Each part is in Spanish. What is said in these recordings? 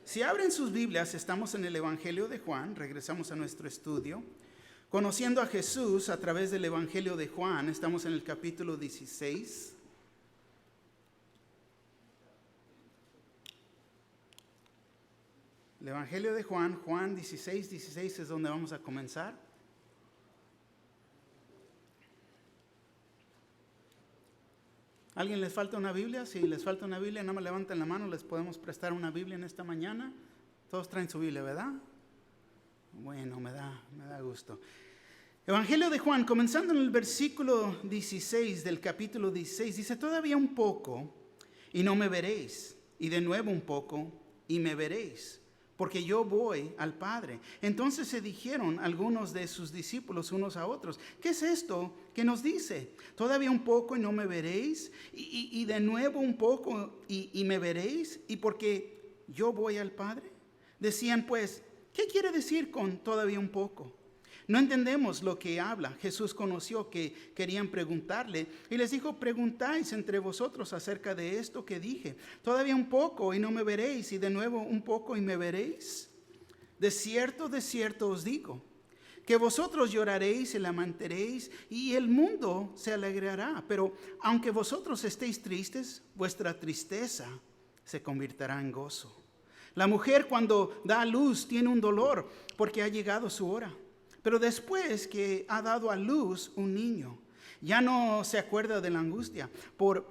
Si abren sus Biblias, estamos en el Evangelio de Juan, regresamos a nuestro estudio. Conociendo a Jesús a través del Evangelio de Juan, estamos en el capítulo 16. El Evangelio de Juan, Juan 16 es donde vamos a comenzar. ¿Alguien les falta una Biblia? Si les falta una Biblia, nada más levanten la mano, les podemos prestar una Biblia en esta mañana. Todos traen su Biblia, ¿verdad? Bueno, me da gusto. Evangelio de Juan, comenzando en el versículo 16 del capítulo 16, dice: todavía un poco y no me veréis, y de nuevo un poco y me veréis, porque yo voy al Padre. Entonces se dijeron algunos de sus discípulos unos a otros: ¿qué es esto que nos dice? Todavía un poco y no me veréis, y de nuevo un poco y me veréis, y porque yo voy al Padre. Decían pues: ¿qué quiere decir con todavía un poco? No entendemos lo que habla. Jesús conoció que querían preguntarle y les dijo: preguntáis entre vosotros acerca de esto que dije. Todavía un poco y no me veréis, y de nuevo un poco y me veréis. De cierto os digo, que vosotros lloraréis y lamentaréis, y el mundo se alegrará. Pero aunque vosotros estéis tristes, vuestra tristeza se convertirá en gozo. La mujer cuando da a luz tiene un dolor porque ha llegado su hora. Pero después que ha dado a luz un niño, ya no se acuerda de la angustia por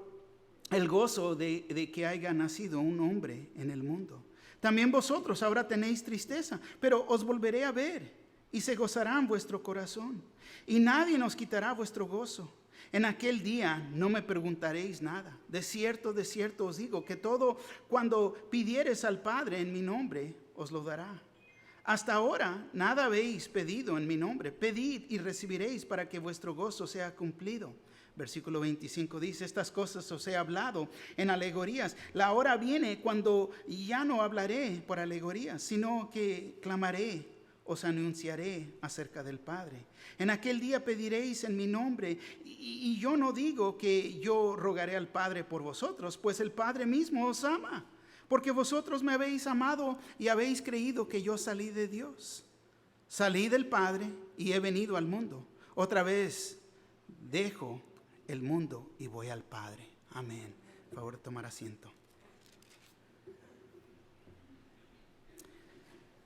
el gozo de que haya nacido un hombre en el mundo. También vosotros ahora tenéis tristeza, pero os volveré a ver y se gozará en vuestro corazón. Y nadie nos quitará vuestro gozo. En aquel día no me preguntaréis nada. De cierto os digo, que todo cuando pidiereis al Padre en mi nombre, os lo dará. Hasta ahora nada habéis pedido en mi nombre. Pedid y recibiréis, para que vuestro gozo sea cumplido. Versículo 25 dice: estas cosas os he hablado en alegorías. La hora viene cuando ya no hablaré por alegorías, sino que clamaré, os anunciaré acerca del Padre. En aquel día pediréis en mi nombre, y yo no digo que yo rogaré al Padre por vosotros, pues el Padre mismo os ama, porque vosotros me habéis amado y habéis creído que yo salí de Dios. Salí del Padre y he venido al mundo. Otra vez dejo el mundo y voy al Padre. Amén. Por favor, tomar asiento.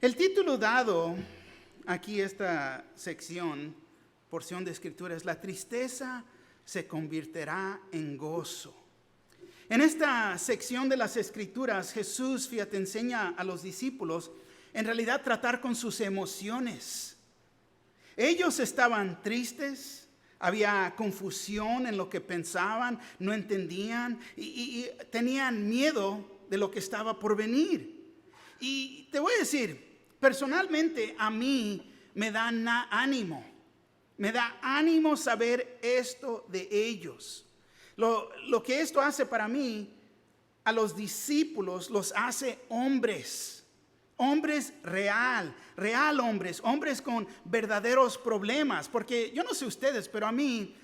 El título dado aquí esta porción de escritura, es: la tristeza se convertirá en gozo. En esta sección de las escrituras, Jesús, fíjate, enseña a los discípulos en realidad tratar con sus emociones. Ellos estaban tristes, había confusión en lo que pensaban, no entendían y tenían miedo de lo que estaba por venir. Y te voy a decir, personalmente a mí me da ánimo. Me da ánimo saber esto de ellos. Lo que esto hace para mí, a los discípulos los hace hombres. Hombres hombres con verdaderos problemas. Porque yo no sé ustedes, pero a mí,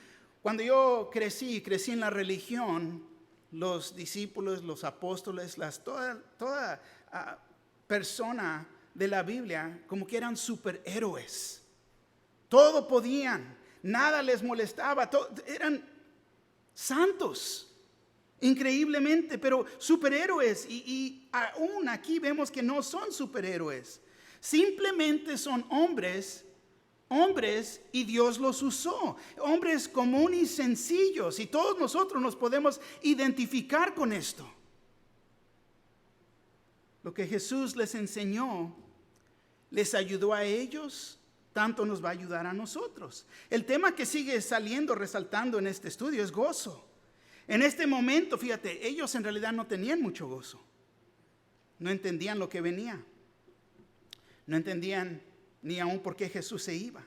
cuando yo crecí en la religión, los discípulos, los apóstoles, toda persona de la Biblia, como que eran superhéroes. Todo podían, nada les molestaba, eran santos, increíblemente, pero superhéroes. Y aún aquí vemos que no son superhéroes, simplemente son hombres, y Dios los usó, hombres comunes y sencillos, y todos nosotros nos podemos identificar con esto. Lo que Jesús les enseñó les ayudó a ellos, tanto nos va a ayudar a nosotros. El tema que sigue resaltando en este estudio es gozo. En este momento, fíjate, ellos en realidad no tenían mucho gozo. No entendían lo que venía. No entendían ni aún por qué Jesús se iba.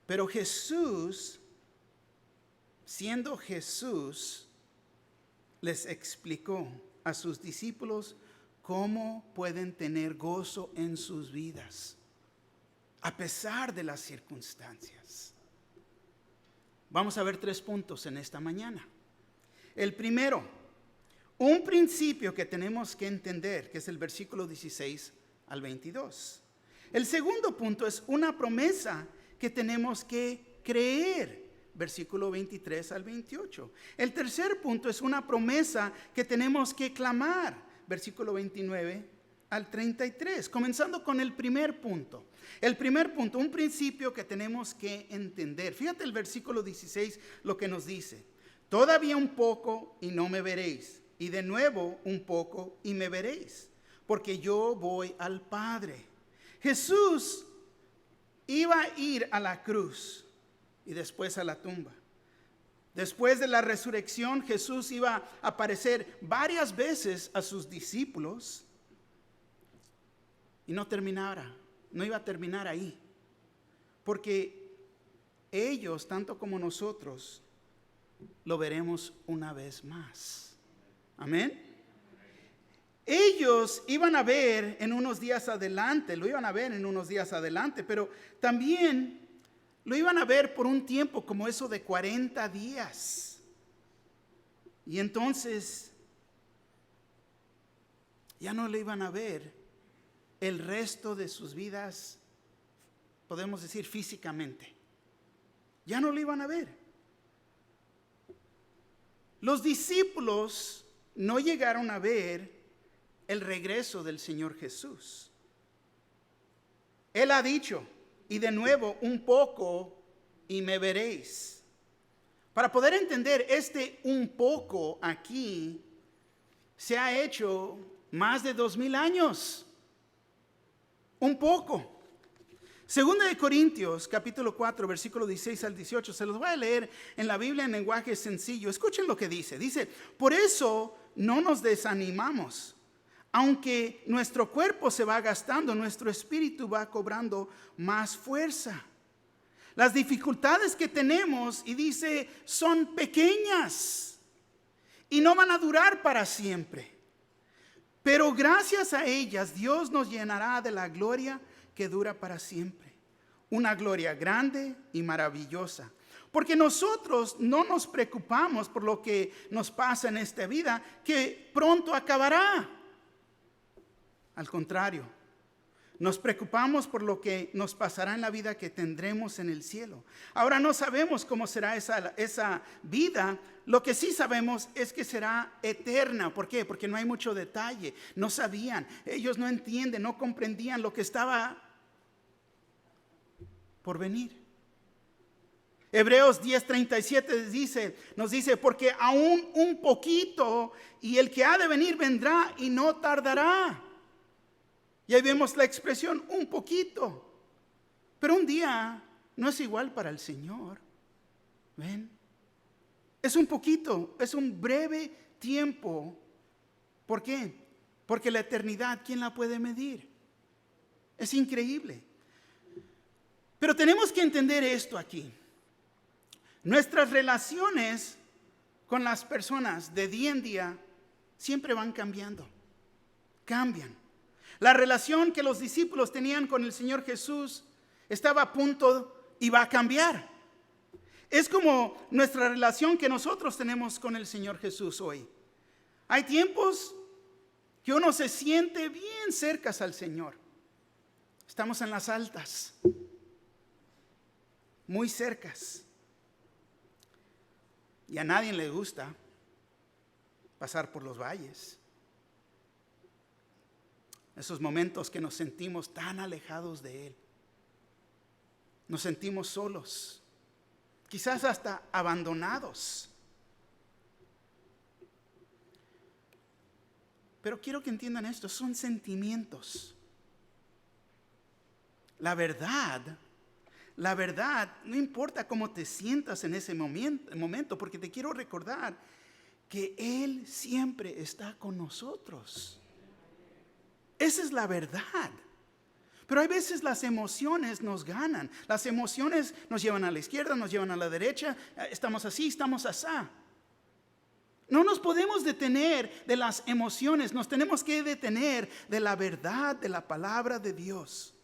Pero Jesús, siendo Jesús, les explicó a sus discípulos cómo pueden tener gozo en sus vidas, a pesar de las circunstancias. Vamos a ver 3 puntos en esta mañana. El primero: Un principio que tenemos que entender, que es el versículo 16 al 22. El segundo punto es una promesa que tenemos que creer, versículo 23 al 28. El tercer punto es una promesa que tenemos que clamar, versículo 29 al 33. Comenzando con el primer punto. El primer punto, un principio que tenemos que entender. Fíjate el versículo 16 lo que nos dice. Todavía un poco y no me veréis, y de nuevo un poco y me veréis, porque yo voy al Padre. Jesús iba a ir a la cruz y después a la tumba. Después de la resurrección, Jesús iba a aparecer varias veces a sus discípulos y no iba a terminar ahí, porque ellos, tanto como nosotros, lo veremos una vez más. Amén. Ellos iban a ver en unos días adelante, pero también lo iban a ver por un tiempo como eso de 40 días. Y entonces ya no le iban a ver el resto de sus vidas, podemos decir físicamente. Ya no lo iban a ver. Los discípulos no llegaron a ver el regreso del Señor Jesús. Él ha dicho, y de nuevo un poco y me veréis. Para poder entender este un poco aquí, se ha hecho más de 2000 años. Un poco. Segunda de Corintios, capítulo 4, versículo 16 al 18. Se los voy a leer en la Biblia en lenguaje sencillo. Escuchen lo que dice. Dice, por eso no nos desanimamos. Aunque nuestro cuerpo se va gastando, nuestro espíritu va cobrando más fuerza. Las dificultades que tenemos, y dice, son pequeñas y no van a durar para siempre. Pero gracias a ellas, Dios nos llenará de la gloria que dura para siempre. Una gloria grande y maravillosa. Porque nosotros no nos preocupamos por lo que nos pasa en esta vida, que pronto acabará. Al contrario, nos preocupamos por lo que nos pasará en la vida que tendremos en el cielo. Ahora no sabemos cómo será esa vida. Lo que sí sabemos es que será eterna. ¿Por qué? Porque no hay mucho detalle. No sabían, ellos no entienden, no comprendían lo que estaba por venir. Hebreos 10:37 nos dice, porque aún un poquito y el que ha de venir vendrá y no tardará. Y ahí vemos la expresión un poquito. Pero un día no es igual para el Señor. ¿Ven? Es un poquito, es un breve tiempo. ¿Por qué? Porque la eternidad, ¿quién la puede medir? Es increíble. Pero tenemos que entender esto aquí. Nuestras relaciones con las personas de día en día siempre van cambiando. Cambian. La relación que los discípulos tenían con el Señor Jesús estaba a punto y va a cambiar. Es como nuestra relación que nosotros tenemos con el Señor Jesús hoy. Hay tiempos que uno se siente bien cerca al Señor. Estamos en las altas, muy cercas. Y a nadie le gusta pasar por los valles. Esos momentos que nos sentimos tan alejados de Él. Nos sentimos solos, quizás hasta abandonados. Pero quiero que entiendan esto, son sentimientos. La verdad, no importa cómo te sientas en ese momento, porque te quiero recordar que Él siempre está con nosotros. Esa es la verdad. Pero hay veces las emociones nos ganan. Las emociones nos llevan a la izquierda, nos llevan a la derecha. Estamos así, estamos asá. No nos podemos detener de las emociones. Nos tenemos que detener de la verdad de la palabra de Dios.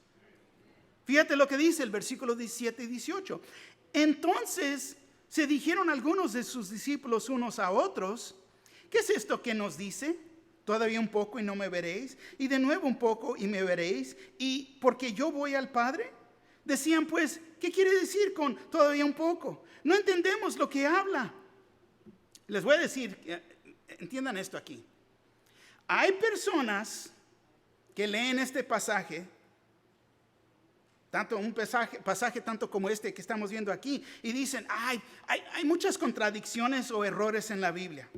Fíjate lo que dice el versículo 17 y 18. Entonces se dijeron algunos de sus discípulos unos a otros, ¿Qué es esto que nos dice? Todavía un poco y no me veréis, y de nuevo un poco y me veréis, y porque yo voy al Padre. Decían pues, ¿qué quiere decir con todavía un poco? No entendemos lo que habla. Les voy a decir, entiendan esto aquí. Hay personas que leen este pasaje, tanto un pasaje tanto como este que estamos viendo aquí, y dicen, hay muchas contradicciones o errores en la Biblia.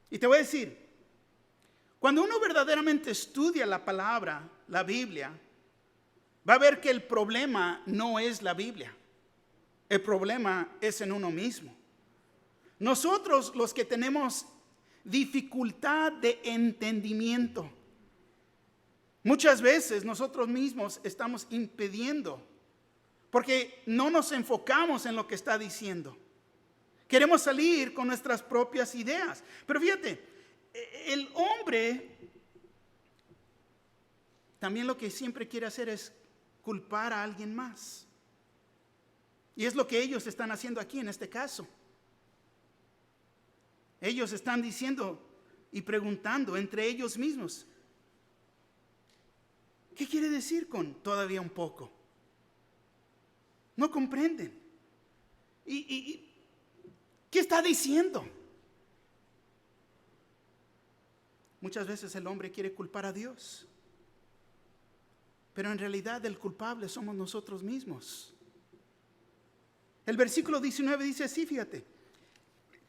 Y te voy a decir, cuando uno verdaderamente estudia la palabra, la Biblia, va a ver que el problema no es la Biblia. El problema es en uno mismo. Nosotros, los que tenemos dificultad de entendimiento, muchas veces nosotros mismos estamos impidiendo, porque no nos enfocamos en lo que está diciendo. Queremos salir con nuestras propias ideas. Pero fíjate, el hombre también lo que siempre quiere hacer es culpar a alguien más. Y es lo que ellos están haciendo aquí en este caso. Ellos están diciendo y preguntando entre ellos mismos, ¿qué quiere decir con todavía un poco? No comprenden. ¿Y qué está diciendo? Muchas veces el hombre quiere culpar a Dios, pero en realidad el culpable somos nosotros mismos. El versículo 19 dice así, fíjate.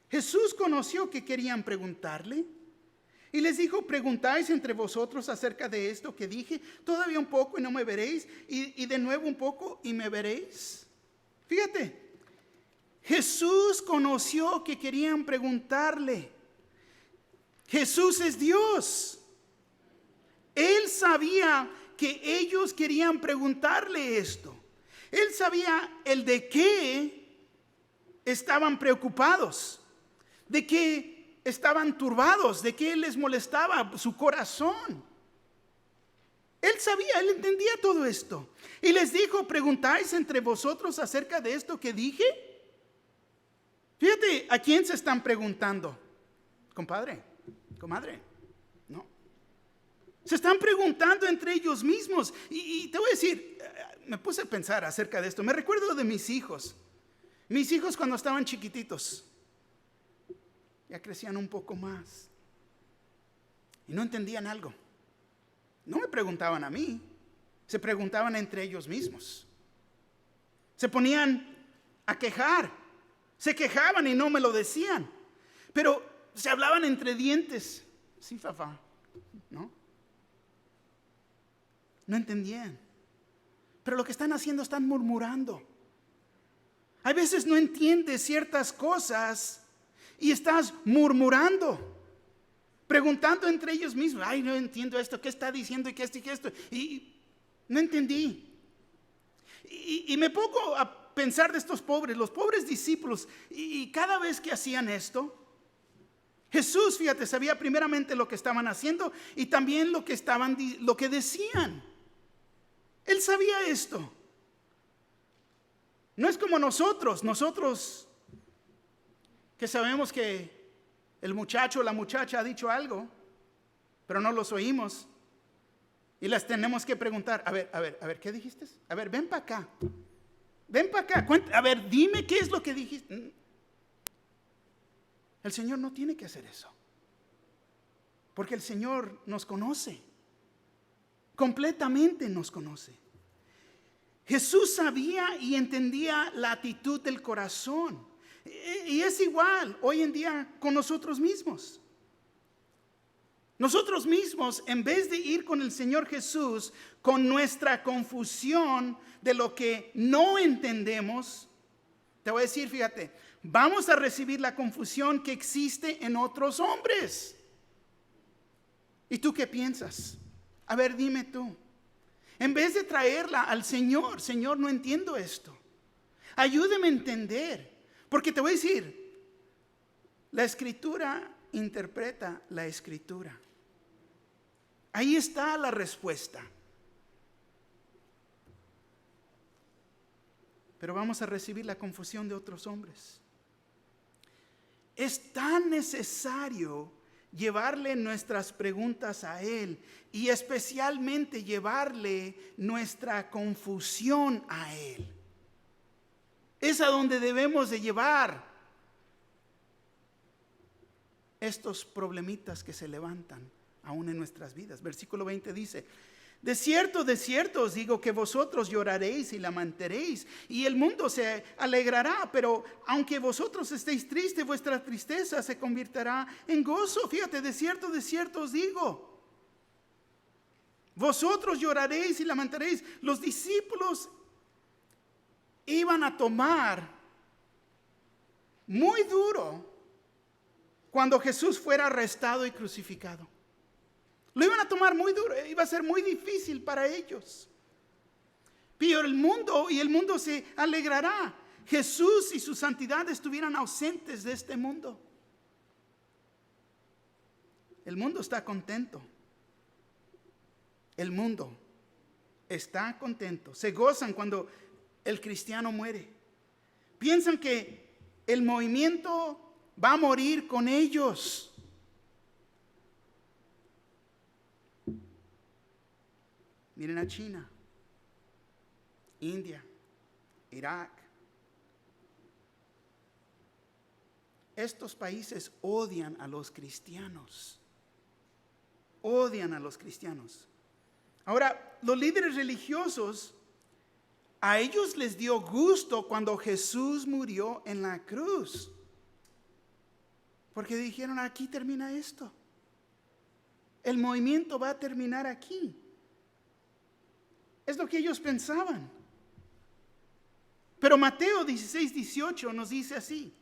Jesús conoció que querían preguntarle y les dijo, ¿preguntáis entre vosotros acerca de esto que dije? Todavía un poco y no me veréis, y de nuevo un poco y me veréis. Fíjate, Jesús conoció que querían preguntarle. Jesús es Dios. Él sabía que ellos querían preguntarle esto. Él sabía el de qué estaban preocupados, de qué estaban turbados, de qué les molestaba su corazón. Él sabía, él entendía todo esto. Y les dijo, ¿preguntáis entre vosotros acerca de esto que dije? Fíjate, ¿a quién se están preguntando? Compadre, comadre, no. Se están preguntando entre ellos mismos. Y te voy a decir, me puse a pensar acerca de esto. Me recuerdo de mis hijos. Mis hijos cuando estaban chiquititos, ya crecían un poco más. Y no entendían algo. No me preguntaban a mí, se preguntaban entre ellos mismos. Se ponían a quejar, se quejaban y no me lo decían. Pero se hablaban entre dientes. Sí, papá, ¿no? No entendían. Pero lo que están haciendo, están murmurando. Hay veces no entiendes ciertas cosas y estás murmurando, preguntando entre ellos mismos. Ay, no entiendo esto, ¿qué está diciendo? Y que esto y que esto. Y no entendí. Y me pongo a pensar de estos pobres, los pobres discípulos. Y cada vez que hacían esto, Jesús, fíjate, sabía primeramente lo que estaban haciendo y también lo que decían. Él sabía esto. No es como nosotros que sabemos que el muchacho o la muchacha ha dicho algo, pero no los oímos y las tenemos que preguntar, a ver, ¿qué dijiste? A ver, ven para acá, a ver, dime qué es lo que dijiste. El Señor no tiene que hacer eso, porque el Señor nos conoce, completamente nos conoce. Jesús sabía y entendía la actitud del corazón. Y es igual hoy en día con nosotros mismos. Nosotros mismos, en vez de ir con el Señor Jesús con nuestra confusión de lo que no entendemos, te voy a decir, fíjate, vamos a recibir la confusión que existe en otros hombres. ¿Y tú qué piensas? A ver, dime tú. En vez de traerla al Señor, Señor, no entiendo esto. Ayúdeme a entender. Porque te voy a decir, la Escritura interpreta la Escritura. Ahí está la respuesta. Pero vamos a recibir la confusión de otros hombres. Es tan necesario llevarle nuestras preguntas a Él y especialmente llevarle nuestra confusión a Él. Es a donde debemos de llevar estos problemitas que se levantan aún en nuestras vidas. Versículo 20 dice: de cierto os digo que vosotros lloraréis y lamentaréis, y el mundo se alegrará, pero aunque vosotros estéis tristes, vuestra tristeza se convertirá en gozo. Fíjate, de cierto os digo, vosotros lloraréis y lamentaréis. Los discípulos iban a tomar muy duro cuando Jesús fuera arrestado y crucificado. Lo iban a tomar muy duro, iba a ser muy difícil para ellos. Pero el mundo se alegrará. Jesús y su santidad estuvieran ausentes de este mundo. El mundo está contento. El mundo está contento. Se gozan cuando el cristiano muere. Piensan que el movimiento va a morir con ellos. Miren a China, India, Irak. Estos países odian a los cristianos. Odian a los cristianos. Ahora, los líderes religiosos, a ellos les dio gusto cuando Jesús murió en la cruz. Porque dijeron, aquí termina esto. El movimiento va a terminar aquí. Es lo que ellos pensaban. Pero Mateo 16:18 nos dice así: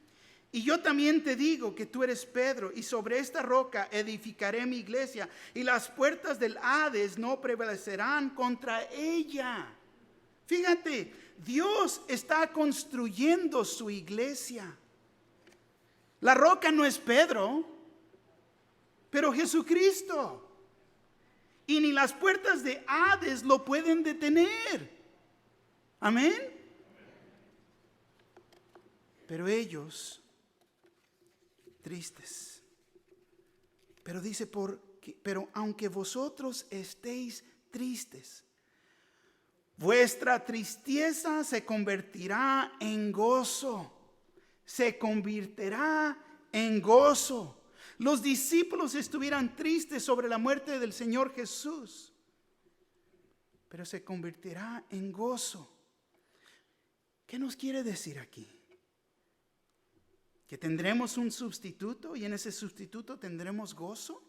y yo también te digo que tú eres Pedro, y sobre esta roca edificaré mi iglesia, y las puertas del Hades no prevalecerán contra ella. Fíjate, Dios está construyendo su iglesia. La roca no es Pedro, pero Jesucristo. Y ni las puertas de Hades lo pueden detener. Amén. Pero ellos, tristes. Pero dice, pero aunque vosotros estéis tristes, vuestra tristeza se convertirá en gozo. Se convertirá en gozo. Los discípulos estuvieran tristes sobre la muerte del Señor Jesús, pero se convertirá en gozo. ¿Qué nos quiere decir aquí? ¿Que tendremos un sustituto y en ese sustituto tendremos gozo?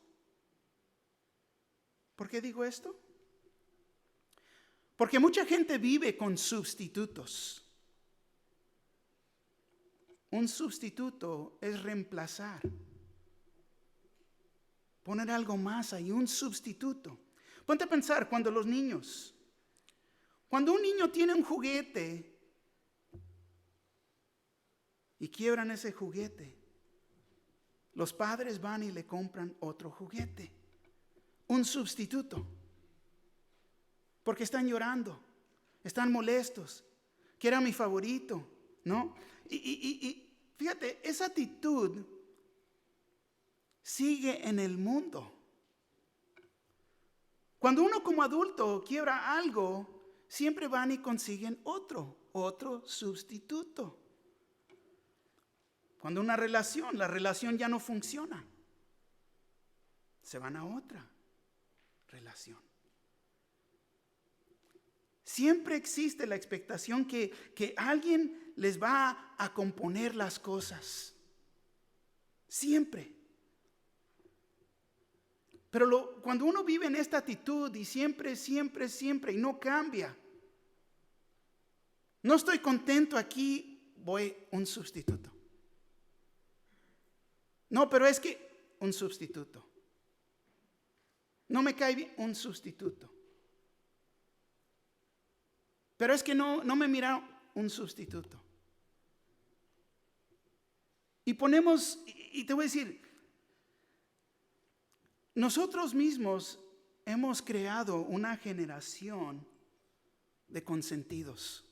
¿Por qué digo esto? Porque mucha gente vive con sustitutos. Un sustituto es reemplazar. Poner algo más ahí, un sustituto. Ponte a pensar cuando un niño tiene un juguete y quiebran ese juguete, los padres van y le compran otro juguete, un sustituto, porque están llorando, están molestos, que era mi favorito, ¿no? Y fíjate, esa actitud sigue en el mundo. Cuando uno como adulto quiebra algo, siempre van y consiguen otro sustituto. Cuando la relación ya no funciona, se van a otra relación. Siempre existe la expectación que alguien les va a componer las cosas. Siempre. Pero cuando uno vive en esta actitud y siempre y no cambia, no estoy contento aquí, voy un sustituto. No, pero es que un sustituto. No me cae bien, un sustituto. Pero es que no me mira, un sustituto. Y te voy a decir, nosotros mismos hemos creado una generación de consentidos.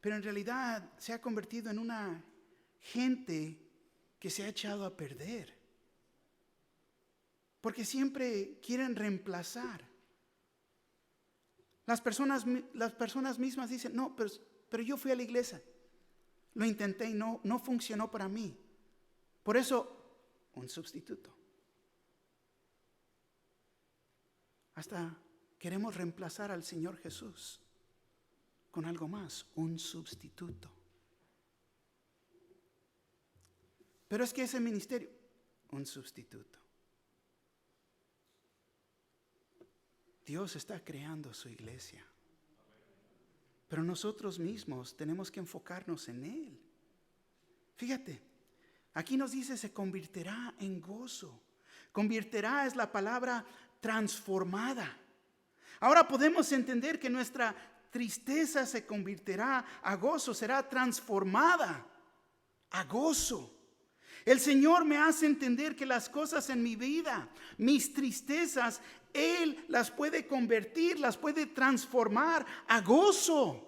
Pero en realidad se ha convertido en una gente que se ha echado a perder. Porque siempre quieren reemplazar. Las personas mismas dicen, no, pero yo fui a la iglesia. Lo intenté y no funcionó para mí. Por eso, un sustituto. Hasta queremos reemplazar al Señor Jesús con algo más, un sustituto. Pero es que ese ministerio, un sustituto. Dios está creando su iglesia. Pero nosotros mismos tenemos que enfocarnos en Él. Fíjate, aquí nos dice se convertirá en gozo. Convertirá es la palabra transformada. Ahora podemos entender que nuestra tristeza se convertirá a gozo, será transformada a gozo. El Señor me hace entender que las cosas en mi vida, mis tristezas, Él las puede convertir, las puede transformar a gozo.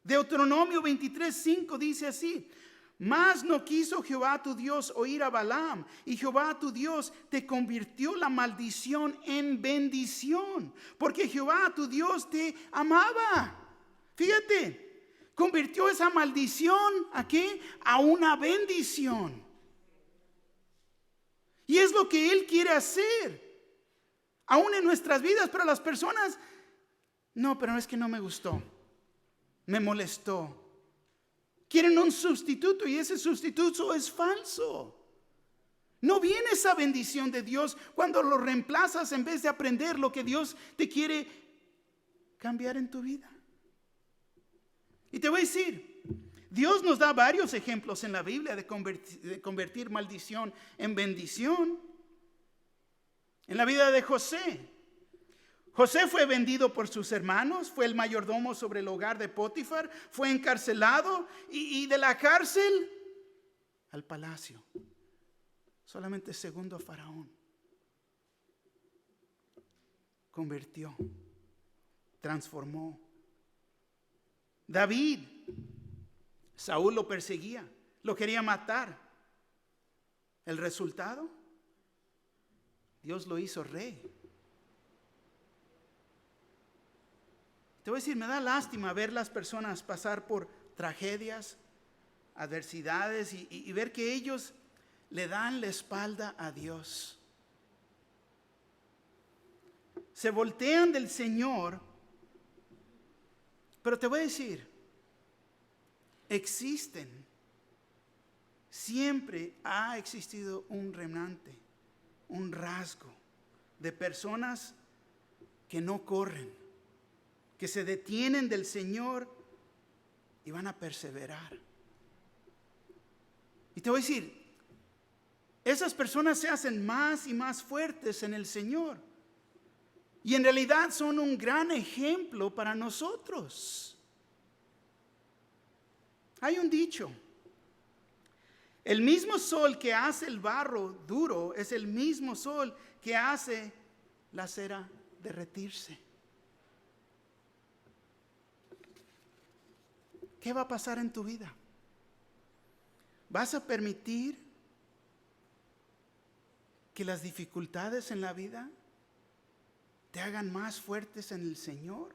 Deuteronomio 23:5 dice así: mas no quiso Jehová tu Dios oír a Balaam, y Jehová tu Dios te convirtió la maldición en bendición, porque Jehová tu Dios te amaba. Fíjate. Convirtió esa maldición ¿a qué? A una bendición. Y es lo que Él quiere hacer. Aún en nuestras vidas, pero las personas, no, pero es que no me gustó. Me molestó. Quieren un sustituto y ese sustituto es falso. No viene esa bendición de Dios cuando lo reemplazas en vez de aprender lo que Dios te quiere cambiar en tu vida. Y te voy a decir, Dios nos da varios ejemplos en la Biblia de convertir maldición en bendición. En la vida de José. José fue vendido por sus hermanos, fue el mayordomo sobre el hogar de Potifar, fue encarcelado y de la cárcel al palacio. Solamente segundo a Faraón. Convirtió, transformó. David, Saúl lo perseguía, lo quería matar. ¿El resultado? Dios lo hizo rey. Te voy a decir, me da lástima ver las personas pasar por tragedias, adversidades y ver que ellos le dan la espalda a Dios. Se voltean del Señor. Pero te voy a decir, siempre ha existido un remanente, un rasgo de personas que no corren, que se detienen del Señor y van a perseverar. Y te voy a decir, esas personas se hacen más y más fuertes en el Señor. Y en realidad son un gran ejemplo para nosotros. Hay un dicho: el mismo sol que hace el barro duro es el mismo sol que hace la cera derretirse. ¿Qué va a pasar en tu vida? ¿Vas a permitir que las dificultades en la vida te hagan más fuertes en el Señor?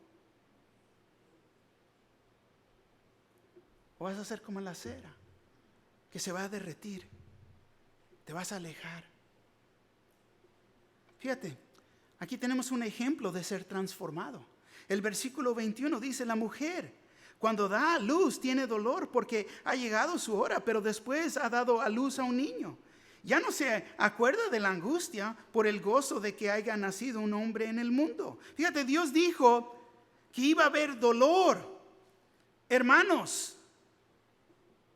¿O vas a ser como la cera que se va a derretir? Te vas a alejar. Fíjate, aquí tenemos un ejemplo de ser transformado. El versículo 21 dice: la mujer cuando da a luz tiene dolor porque ha llegado su hora, pero después ha dado a luz a un niño. Ya no se acuerda de la angustia por el gozo de que haya nacido un hombre en el mundo. Fíjate, Dios dijo que iba a haber dolor. Hermanos,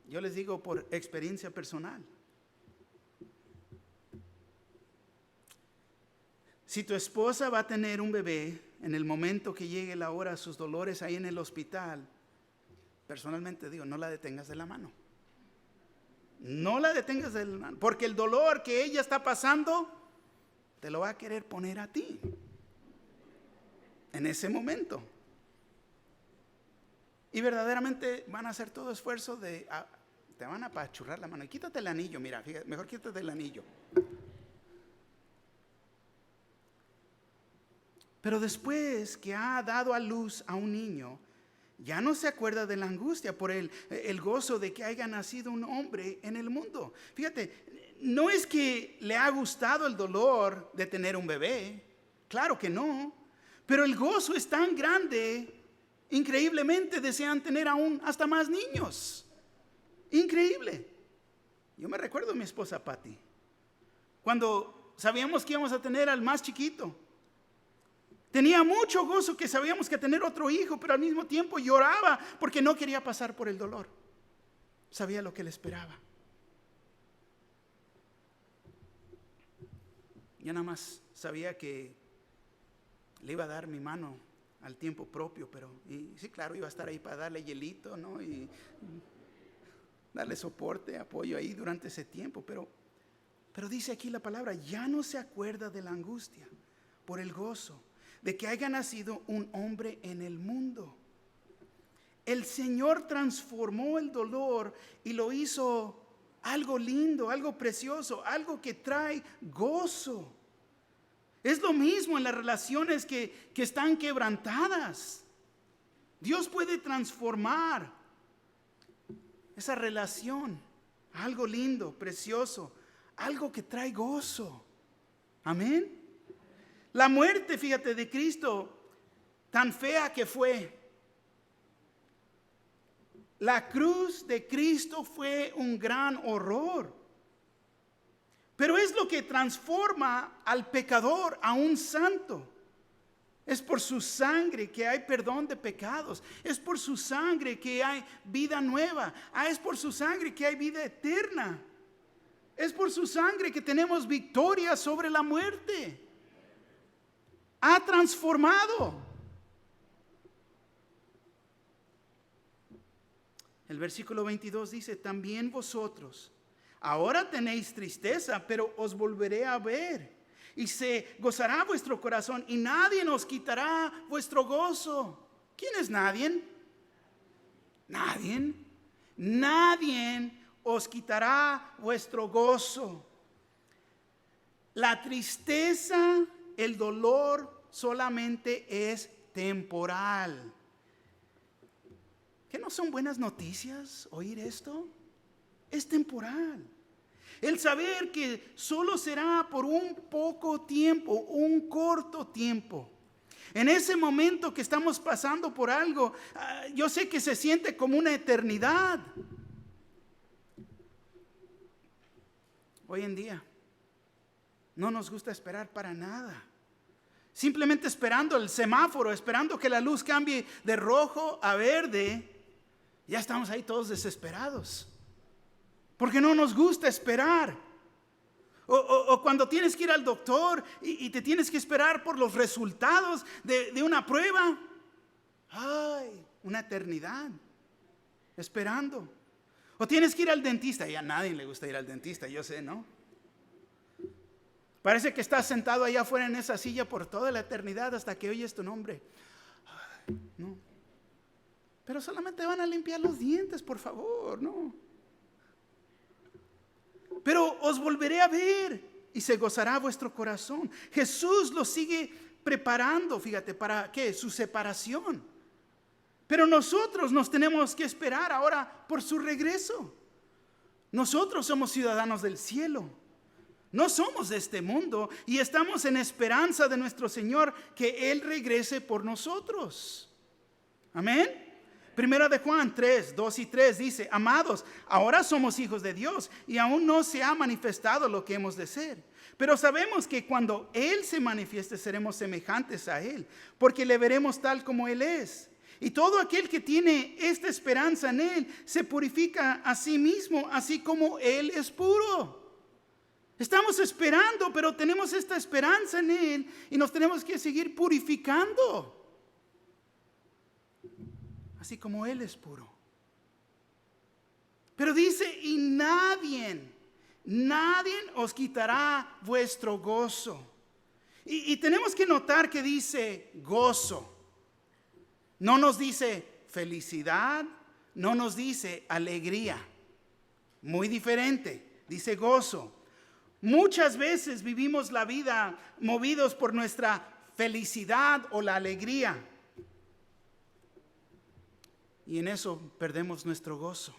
yo les digo por experiencia personal. Si tu esposa va a tener un bebé en el momento que llegue la hora de sus dolores ahí en el hospital, personalmente digo, no la detengas de la mano. No la detengas de la mano, porque el dolor que ella está pasando te lo va a querer poner a ti en ese momento. y verdaderamente van a hacer todo esfuerzo te van a apachurrar la mano. Y quítate el anillo, mira, fíjate, mejor quítate el anillo. Pero después que ha dado a luz a un niño, ya no se acuerda de la angustia por el gozo de que haya nacido un hombre en el mundo. Fíjate, no es que le ha gustado el dolor de tener un bebé, claro que no, pero el gozo es tan grande, increíblemente desean tener aún hasta más niños. Increíble. Yo me recuerdo de mi esposa Patty, cuando sabíamos que íbamos a tener al más chiquito. Tenía mucho gozo que sabíamos que tener otro hijo, pero al mismo tiempo lloraba porque no quería pasar por el dolor. Sabía lo que le esperaba. Yo nada más sabía que le iba a dar mi mano al tiempo propio, y sí, claro, iba a estar ahí para darle hielito, ¿no? Y darle soporte, apoyo ahí durante ese tiempo, pero dice aquí la palabra, ya no se acuerda de la angustia por el gozo de que haya nacido un hombre en el mundo. El Señor transformó el dolor y lo hizo algo lindo, algo precioso, algo que trae gozo. Es lo mismo en las relaciones que están quebrantadas. Dios puede transformar esa relación a algo lindo, precioso, algo que trae gozo. Amén. La muerte, fíjate, de Cristo, tan fea que fue. La cruz de Cristo fue un gran horror. Pero es lo que transforma al pecador a un santo. Es por su sangre que hay perdón de pecados. Es por su sangre que hay vida nueva. Es por su sangre que hay vida eterna. Es por su sangre que tenemos victoria sobre la muerte. Ha transformado. El versículo 22 dice, también vosotros ahora tenéis tristeza, pero os volveré a ver y se gozará vuestro corazón y nadie os quitará vuestro gozo. ¿Quién es nadie? Nadie. Nadie os quitará vuestro gozo. La tristeza, el dolor solamente es temporal. ¿Qué no son buenas noticias oír esto? Es temporal. El saber que solo será por un poco tiempo, un corto tiempo. En ese momento que estamos pasando por algo, yo sé que se siente como una eternidad. Hoy en día no nos gusta esperar para nada. Simplemente esperando el semáforo, esperando que la luz cambie de rojo a verde, ya estamos ahí todos desesperados. Porque no nos gusta esperar. O cuando tienes que ir al doctor y te tienes que esperar por los resultados de una prueba. Ay, una eternidad esperando. O tienes que ir al dentista. Y a nadie le gusta ir al dentista, yo sé, ¿no? Parece que estás sentado allá afuera en esa silla por toda la eternidad hasta que oyes tu nombre. Ay, no. Pero solamente van a limpiar los dientes, por favor, ¿no? Pero os volveré a ver y se gozará vuestro corazón. Jesús lo sigue preparando, fíjate, ¿para qué? Su separación. Pero nosotros nos tenemos que esperar ahora por su regreso. Nosotros somos ciudadanos del cielo. No somos de este mundo y estamos en esperanza de nuestro Señor que Él regrese por nosotros. Amén. Primera de Juan 3, 2 y 3 dice, amados, ahora somos hijos de Dios y aún no se ha manifestado lo que hemos de ser. Pero sabemos que cuando Él se manifieste seremos semejantes a Él, porque le veremos tal como Él es. Y todo aquel que tiene esta esperanza en Él se purifica a sí mismo, así como Él es puro. Estamos esperando, pero tenemos esta esperanza en Él y nos tenemos que seguir purificando. Así como Él es puro. Pero dice, y nadie os quitará vuestro gozo. Y tenemos que notar que dice gozo. No nos dice felicidad, no nos dice alegría. Muy diferente, dice gozo. Muchas veces vivimos la vida movidos por nuestra felicidad o la alegría. Y en eso perdemos nuestro gozo.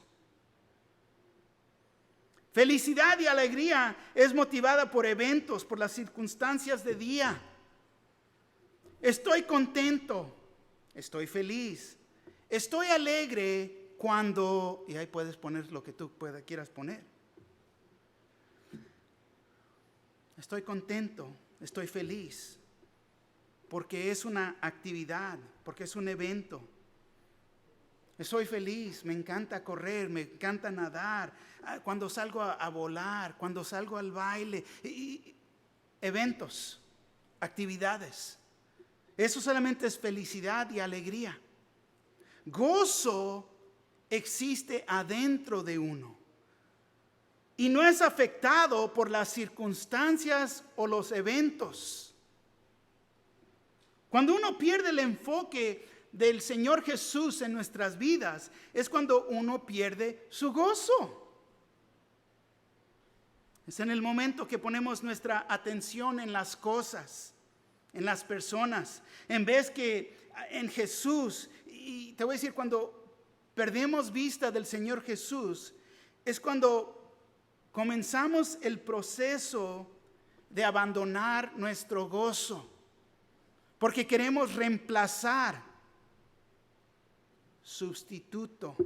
Felicidad y alegría es motivada por eventos, por las circunstancias de día. Estoy contento, estoy feliz, estoy alegre cuando, y ahí puedes poner lo que tú quieras poner. Estoy contento, estoy feliz, porque es una actividad, porque es un evento. Estoy feliz, me encanta correr, me encanta nadar, cuando salgo a volar, cuando salgo al baile, eventos, actividades. Eso solamente es felicidad y alegría. Gozo existe adentro de uno y no es afectado por las circunstancias o los eventos. Cuando uno pierde el enfoque del Señor Jesús en nuestras vidas, es cuando uno pierde su gozo. Es en el momento que ponemos nuestra atención en las cosas, en las personas, en vez que en Jesús. Y te voy a decir, cuando perdemos vista del Señor Jesús, es cuando comenzamos el proceso de abandonar nuestro gozo, porque queremos reemplazar, sustituto,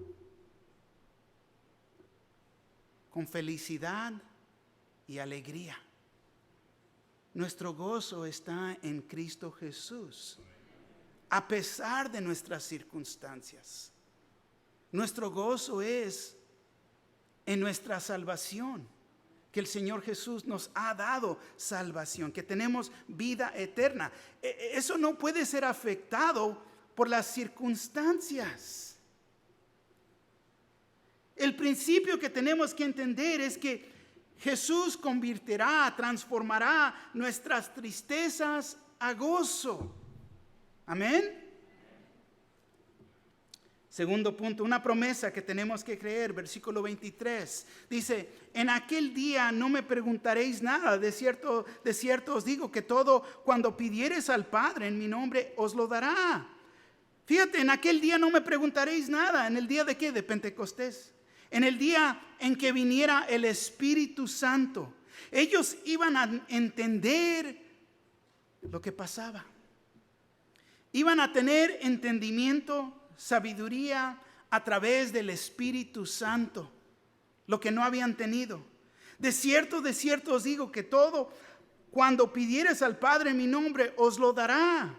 con felicidad y alegría. Nuestro gozo está en Cristo Jesús, a pesar de nuestras circunstancias. Nuestro gozo es en nuestra salvación, que el Señor Jesús nos ha dado salvación, que tenemos vida eterna. Eso no puede ser afectado por las circunstancias. El principio que tenemos que entender es que Jesús convertirá, transformará nuestras tristezas a gozo. Amén. Segundo punto, una promesa que tenemos que creer, versículo 23. Dice, en aquel día no me preguntaréis nada, de cierto os digo que todo cuando pidiereis al Padre en mi nombre os lo dará. Fíjate, en aquel día no me preguntaréis nada. ¿En el día de qué? De Pentecostés. En el día en que viniera el Espíritu Santo. Ellos iban a entender lo que pasaba. Iban a tener entendimiento, sabiduría a través del Espíritu Santo, lo que no habían tenido. De cierto os digo que todo cuando pidieres al Padre en mi nombre os lo dará.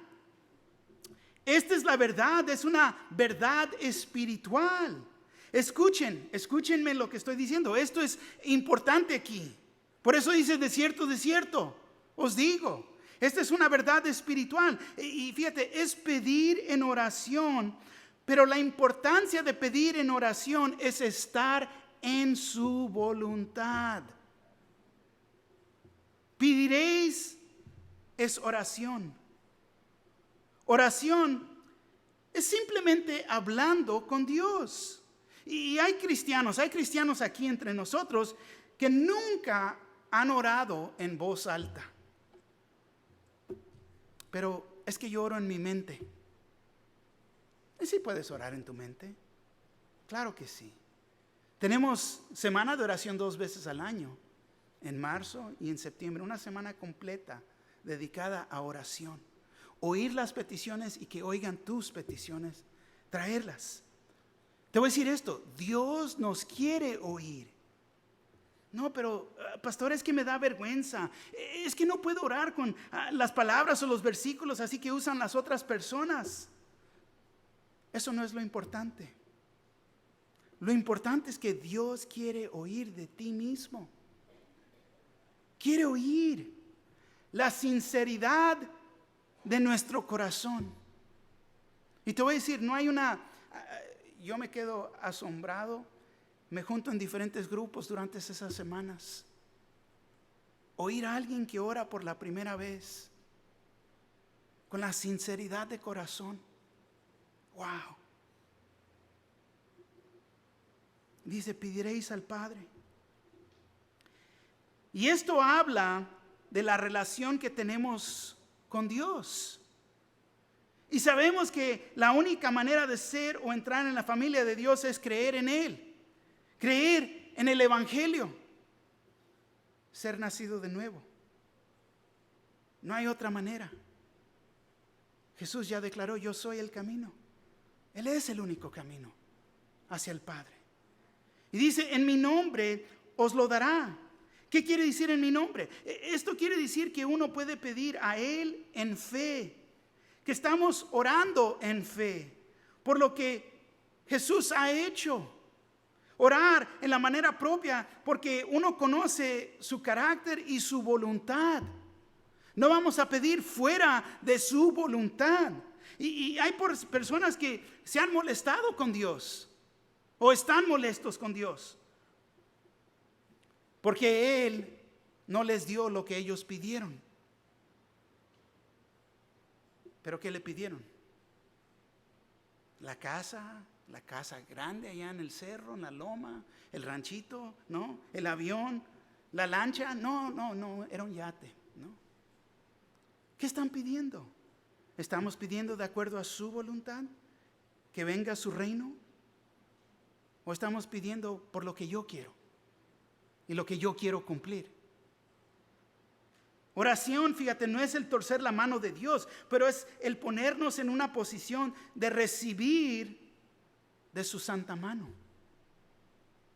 Esta es la verdad, es una verdad espiritual. Escúchenme lo que estoy diciendo. Esto es importante aquí. Por eso dice de cierto os digo. Esta es una verdad espiritual. Y fíjate, es pedir en oración. Pero la importancia de pedir en oración es estar en su voluntad. Pediréis es oración. Oración es simplemente hablando con Dios. Y hay cristianos aquí entre nosotros que nunca han orado en voz alta. Pero es que yo oro en mi mente. ¿Y si puedes orar en tu mente? Claro que sí. Tenemos semana de oración 2 veces al año, en marzo y en septiembre, una semana completa dedicada a oración. Oír las peticiones y que oigan tus peticiones, traerlas. Te voy a decir esto, Dios nos quiere oír. No, pero pastor, es que me da vergüenza. Es que no puedo orar con las palabras o los versículos así que usan las otras personas. Eso no es lo importante. Lo importante es que Dios quiere oír de ti mismo. Quiere oír la sinceridad de nuestro corazón. Y te voy a decir, yo me quedo asombrado, me junto en diferentes grupos durante esas semanas. Oír a alguien que ora por la primera vez, con la sinceridad de corazón. Wow. Dice, pediréis al Padre. Y esto habla de la relación que tenemos con Dios. Y sabemos que la única manera de ser o entrar en la familia de Dios es creer en Él. Creer en el Evangelio. Ser nacido de nuevo. No hay otra manera. Jesús ya declaró, yo soy el camino. Él es el único camino hacia el Padre. Y dice, en mi nombre os lo dará. ¿Qué quiere decir en mi nombre? Esto quiere decir que uno puede pedir a Él en fe. Que estamos orando en fe por lo que Jesús ha hecho. Orar en la manera propia porque uno conoce su carácter y su voluntad. No vamos a pedir fuera de su voluntad. Y hay personas que se han molestado con Dios o están molestos con Dios porque Él no les dio lo que ellos pidieron. ¿Pero qué le pidieron? La casa grande allá en el cerro, en la loma, el ranchito, ¿no? El avión, la lancha, no, era un yate, ¿no? ¿Qué están pidiendo? ¿Estamos pidiendo de acuerdo a su voluntad? ¿Que venga su reino? ¿O estamos pidiendo por lo que yo quiero y lo que yo quiero cumplir? Oración, fíjate, no es el torcer la mano de Dios, pero es el ponernos en una posición de recibir de su santa mano.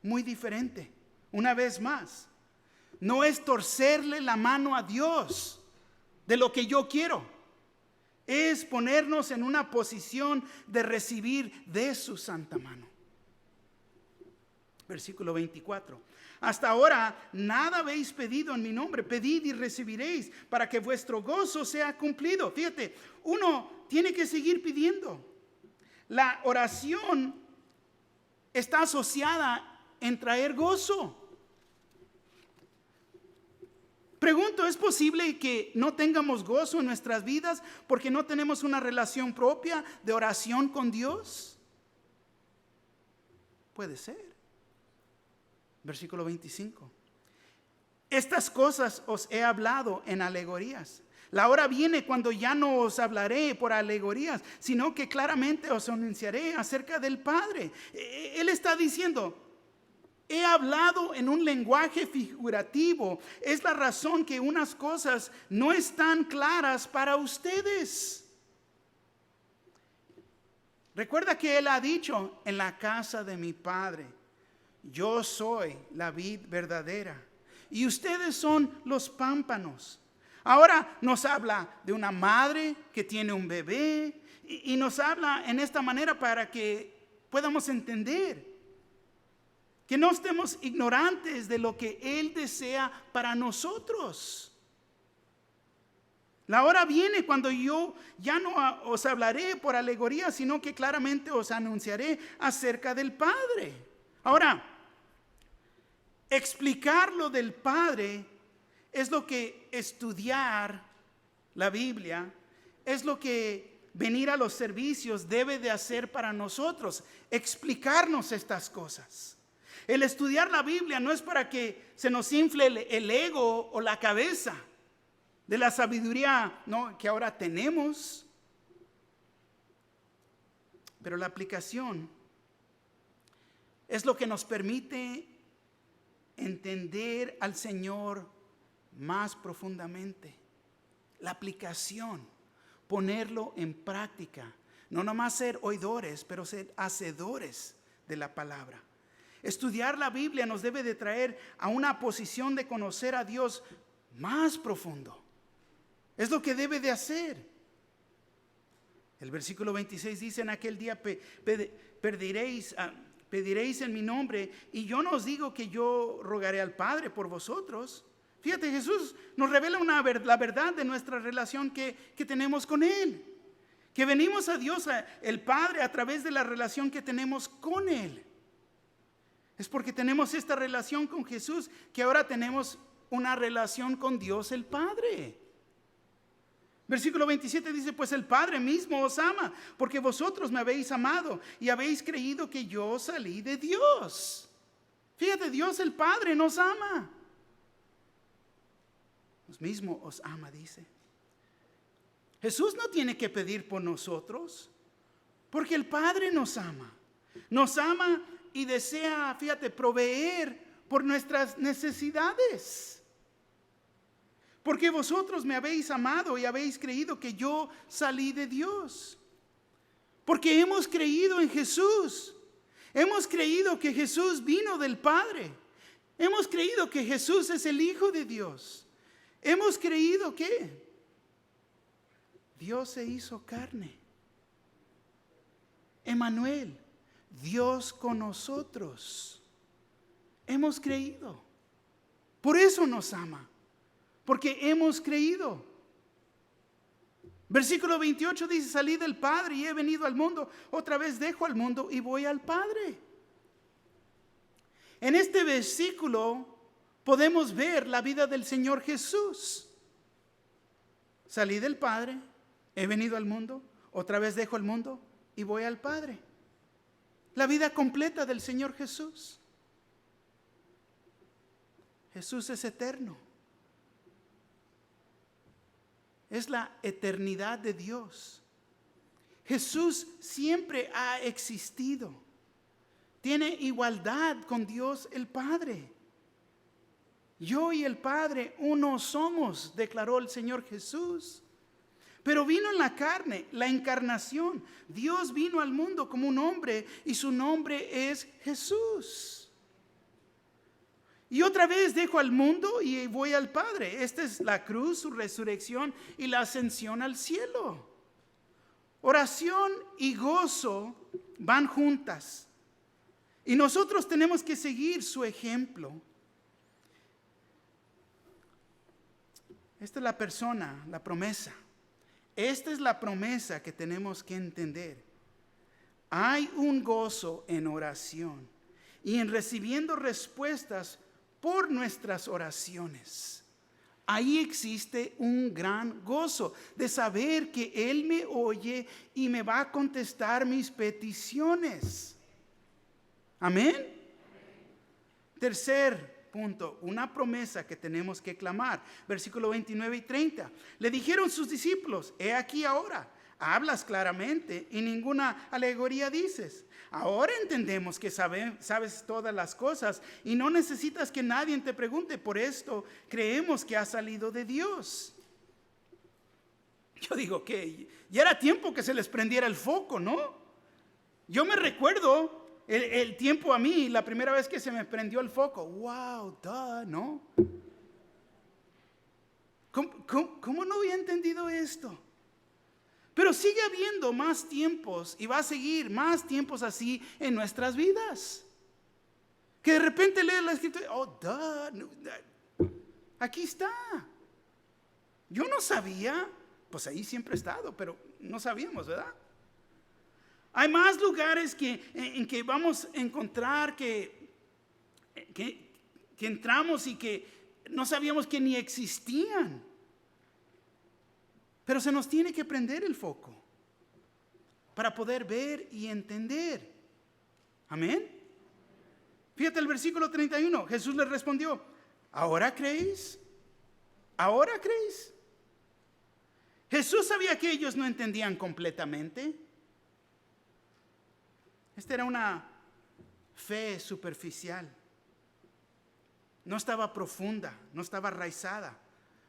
Muy diferente. Una vez más, no es torcerle la mano a Dios de lo que yo quiero. Es ponernos en una posición de recibir de su santa mano. Versículo 24. Hasta ahora nada habéis pedido en mi nombre. Pedid y recibiréis para que vuestro gozo sea cumplido. Fíjate, uno tiene que seguir pidiendo. La oración está asociada en traer gozo. Pregunto, ¿es posible que no tengamos gozo en nuestras vidas porque no tenemos una relación propia de oración con Dios? Puede ser. Versículo 25. Estas cosas os he hablado en alegorías. La hora viene cuando ya no os hablaré por alegorías, sino que claramente os anunciaré acerca del Padre. Él está diciendo, he hablado en un lenguaje figurativo. Es la razón que unas cosas no están claras para ustedes. Recuerda que Él ha dicho, en la casa de mi Padre yo soy la vid verdadera y ustedes son los pámpanos. Ahora nos habla de una madre que tiene un bebé y nos habla en esta manera para que podamos entender que no estemos ignorantes de lo que Él desea para nosotros. La hora viene cuando yo ya no os hablaré por alegoría, sino que claramente os anunciaré acerca del Padre. Ahora, explicar lo del Padre es lo que estudiar la Biblia, es lo que venir a los servicios debe de hacer para nosotros, explicarnos estas cosas. El estudiar la Biblia no es para que se nos infle el ego o la cabeza de la sabiduría, ¿no?, que ahora tenemos, pero la aplicación es lo que nos permite entender al Señor más profundamente. La aplicación, ponerlo en práctica. No nomás ser oidores, pero ser hacedores de la palabra. Estudiar la Biblia nos debe de traer a una posición de conocer a Dios más profundo. Es lo que debe de hacer. El versículo 26 dice, en aquel día pediréis en mi nombre, y yo no os digo que yo rogaré al Padre por vosotros. Fíjate, Jesús nos revela la verdad de nuestra relación que tenemos con Él. Que venimos a Dios, el Padre, a través de la relación que tenemos con Él. Es porque tenemos esta relación con Jesús que ahora tenemos una relación con Dios el Padre. Versículo 27 dice, pues el Padre mismo os ama, porque vosotros me habéis amado y habéis creído que yo salí de Dios. Fíjate, Dios el Padre nos ama. Dios mismo os ama, dice. Jesús no tiene que pedir por nosotros, porque el Padre nos ama. Nos ama y desea, fíjate, proveer por nuestras necesidades. Porque vosotros me habéis amado y habéis creído que yo salí de Dios. Porque hemos creído en Jesús. Hemos creído que Jesús vino del Padre. Hemos creído que Jesús es el Hijo de Dios. Hemos creído que Dios se hizo carne. Emmanuel, Dios con nosotros. Hemos creído. Por eso nos ama. Porque hemos creído. Versículo 28 dice: salí del Padre y he venido al mundo. Otra vez dejo al mundo y voy al Padre. En este versículo podemos ver la vida del Señor Jesús. Salí del Padre, he venido al mundo, otra vez dejo el mundo y voy al Padre. La vida completa del Señor Jesús. Jesús es eterno. Es la eternidad de Dios. Jesús siempre ha existido. Tiene igualdad con Dios el Padre. Yo y el Padre uno somos, declaró el Señor Jesús. Pero vino en la carne, la encarnación. Dios vino al mundo como un hombre y su nombre es Jesús. Y otra vez dejo al mundo y voy al Padre. Esta es la cruz, su resurrección y la ascensión al cielo. Oración y gozo van juntas. Y nosotros tenemos que seguir su ejemplo. Esta es la persona, la promesa. Esta es la promesa que tenemos que entender. Hay un gozo en oración y en recibiendo respuestas por nuestras oraciones. Ahí existe un gran gozo de saber que Él me oye y me va a contestar mis peticiones. Amén. Tercer punto, una promesa que tenemos que clamar. Versículo 29 y 30. Le dijeron sus discípulos: he aquí ahora, hablas claramente y ninguna alegoría dices. Ahora entendemos que sabes todas las cosas y no necesitas que nadie te pregunte. Por esto creemos que has salido de Dios. Yo digo que ya era tiempo que se les prendiera el foco, ¿no? Yo me recuerdo el tiempo a mí, la primera vez que se me prendió el foco. Wow, ¿no? ¿Cómo no había entendido esto? Pero sigue habiendo más tiempos y va a seguir más tiempos así en nuestras vidas. Que de repente lees la escritura, aquí está. Yo no sabía, pues ahí siempre he estado, pero no sabíamos, ¿verdad? Hay más lugares en que vamos a encontrar que entramos y que no sabíamos que ni existían. Pero se nos tiene que prender el foco para poder ver y entender. Amén. Fíjate el versículo 31. Jesús les respondió: ¿ahora creéis? ¿Ahora creéis? Jesús sabía que ellos no entendían completamente. Esta era una fe superficial. No estaba profunda, no estaba arraizada,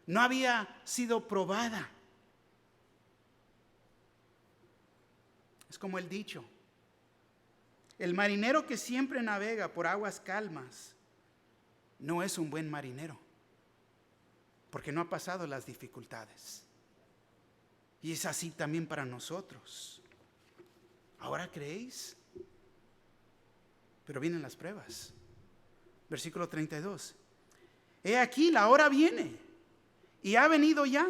no había sido probada. Es como el dicho: el marinero que siempre navega por aguas calmas no es un buen marinero, porque no ha pasado las dificultades. Y es así también para nosotros. ¿Ahora creéis? Pero vienen las pruebas. Versículo 32. He aquí, la hora viene, y ha venido ya,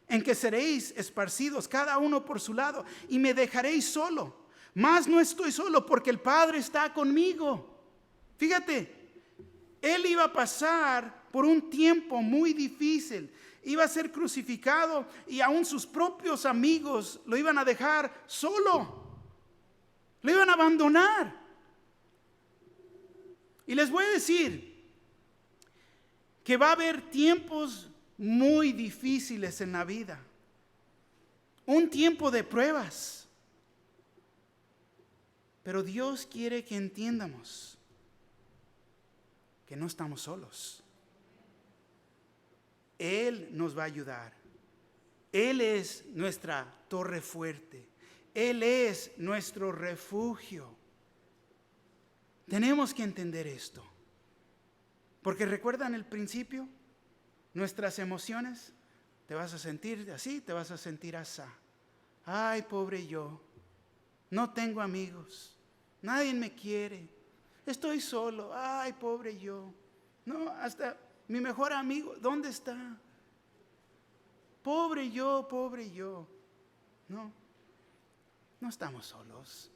en que seréis esparcidos cada uno por su lado y me dejaréis solo. Mas no estoy solo, porque el Padre está conmigo. Fíjate, Él iba a pasar por un tiempo muy difícil. Iba a ser crucificado y aún sus propios amigos lo iban a dejar solo. Lo iban a abandonar. Y les voy a decir que va a haber tiempos muy difíciles en la vida. Un tiempo de pruebas. Pero Dios quiere que entiendamos que no estamos solos. Él nos va a ayudar. Él es nuestra torre fuerte. Él es nuestro refugio. Tenemos que entender esto. Porque recuerdan el principio, nuestras emociones, te vas a sentir así, te vas a sentir así. Ay, pobre yo, no tengo amigos, nadie me quiere, estoy solo, ay, pobre yo. No, hasta mi mejor amigo, ¿dónde está? Pobre yo, pobre yo. No estamos solos.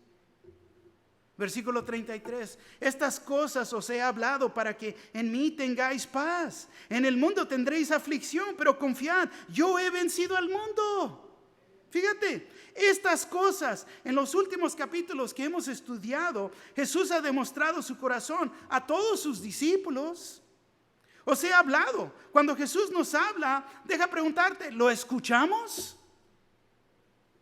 Versículo 33, estas cosas os he hablado para que en mí tengáis paz. En el mundo tendréis aflicción, pero confiad, yo he vencido al mundo. Fíjate, estas cosas en los últimos capítulos que hemos estudiado, Jesús ha demostrado su corazón a todos sus discípulos. Os he hablado. Cuando Jesús nos habla, deja preguntarte, ¿lo escuchamos?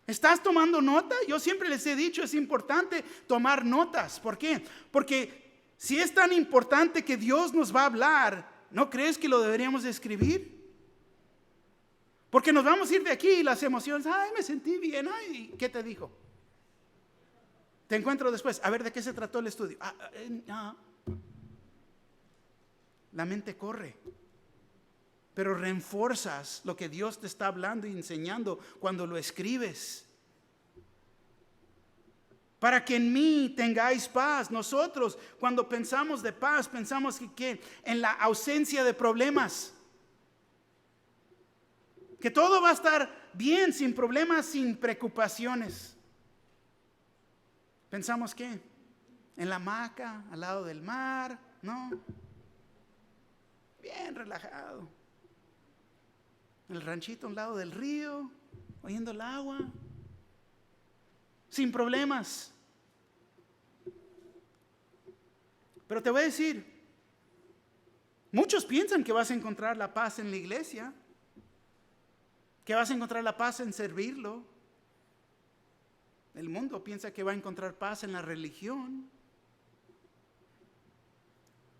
¿Estás tomando nota? Yo siempre les he dicho, es importante tomar notas. ¿Por qué? Porque si es tan importante que Dios nos va a hablar, ¿no crees que lo deberíamos de escribir? Porque nos vamos a ir de aquí y las emociones, ay, me sentí bien, ay, ¿qué te dijo? Te encuentro después, a ver, ¿de qué se trató el estudio? La mente corre. Pero refuerzas lo que Dios te está hablando y enseñando cuando lo escribes. Para que en mí tengáis paz. Nosotros cuando pensamos de paz, pensamos que en la ausencia de problemas. Que todo va a estar bien, sin problemas, sin preocupaciones. Pensamos que en la hamaca, al lado del mar, ¿no? Bien relajado. En el ranchito a un lado del río, oyendo el agua, sin problemas. Pero te voy a decir, muchos piensan que vas a encontrar la paz en la iglesia, que vas a encontrar la paz en servirlo. El mundo piensa que va a encontrar paz en la religión.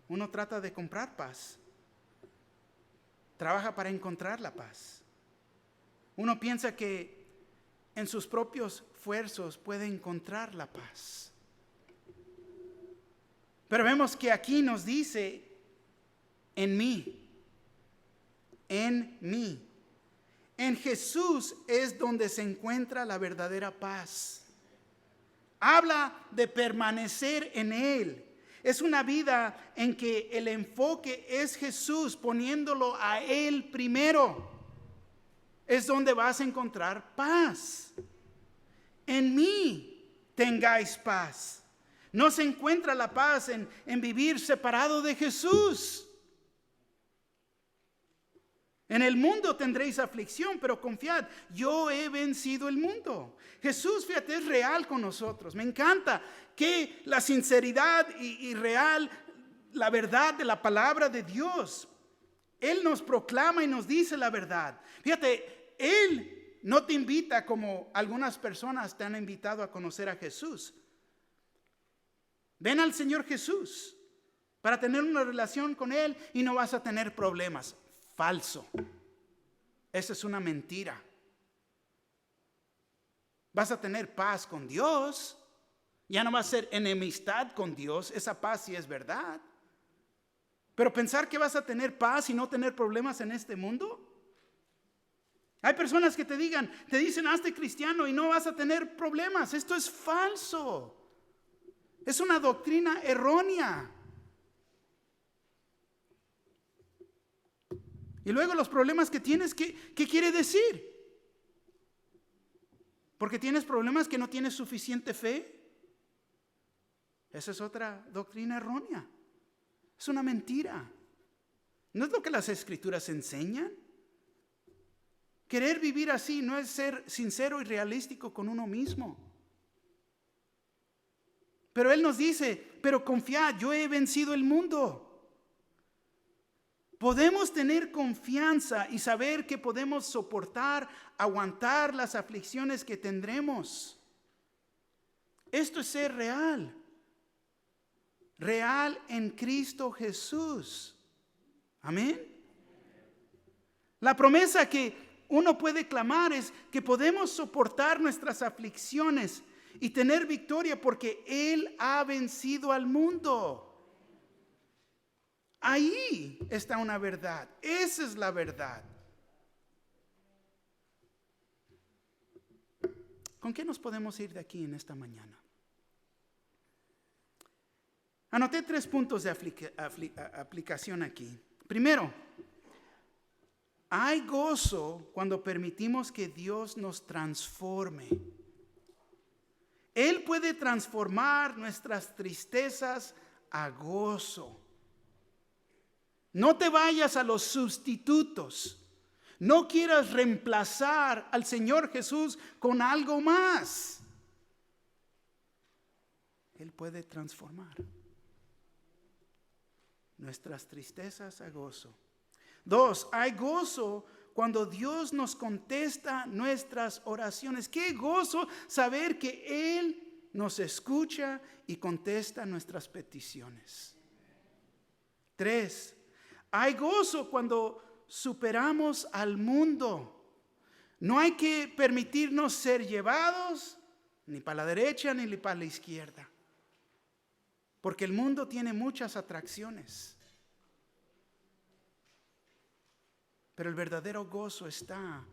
Uno trata de comprar paz. Trabaja para encontrar la paz. Uno piensa que en sus propios esfuerzos puede encontrar la paz. Pero vemos que aquí nos dice, en mí, en mí. En Jesús es donde se encuentra la verdadera paz. Habla de permanecer en Él. Es una vida en que el enfoque es Jesús, poniéndolo a Él primero. Es donde vas a encontrar paz. En mí tengáis paz. No se encuentra la paz en vivir separado de Jesús. En el mundo tendréis aflicción, pero confiad, yo he vencido el mundo. Jesús, fíjate, es real con nosotros. Me encanta que la sinceridad y real, la verdad de la palabra de Dios, Él nos proclama y nos dice la verdad. Fíjate, Él no te invita como algunas personas te han invitado a conocer a Jesús. Ven al Señor Jesús para tener una relación con Él y no vas a tener problemas. Falso. Esa es una mentira. Vas a tener paz con Dios. Ya no va a ser enemistad con Dios. Esa paz sí es verdad. Pero pensar que vas a tener paz y no tener problemas en este mundo. Hay personas que te dicen, hazte cristiano y no vas a tener problemas. Esto es falso. Es una doctrina errónea. Y luego los problemas que tienes, ¿qué quiere decir? Porque tienes problemas que no tienes suficiente fe. Esa es otra doctrina errónea. Es una mentira. ¿No es lo que las escrituras enseñan? Querer vivir así no es ser sincero y realístico con uno mismo. Pero Él nos dice, pero confiad, yo he vencido el mundo. Podemos tener confianza y saber que podemos soportar, aguantar las aflicciones que tendremos. Esto es ser real. Real en Cristo Jesús. Amén. La promesa que uno puede clamar es que podemos soportar nuestras aflicciones y tener victoria porque Él ha vencido al mundo. Ahí está una verdad. Esa es la verdad. ¿Con qué nos podemos ir de aquí en esta mañana? Anoté 3 puntos de aplicación aquí. Primero, hay gozo cuando permitimos que Dios nos transforme. Él puede transformar nuestras tristezas a gozo. No te vayas a los sustitutos. No quieras reemplazar al Señor Jesús con algo más. Él puede transformar nuestras tristezas a gozo. 2, hay gozo cuando Dios nos contesta nuestras oraciones. Qué gozo saber que Él nos escucha y contesta nuestras peticiones. 3, hay gozo cuando superamos al mundo. No hay que permitirnos ser llevados ni para la derecha ni para la izquierda. Porque el mundo tiene muchas atracciones. Pero el verdadero gozo está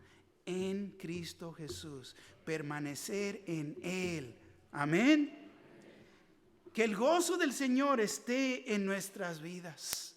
en Cristo Jesús. Permanecer en Él. Amén. Que el gozo del Señor esté en nuestras vidas.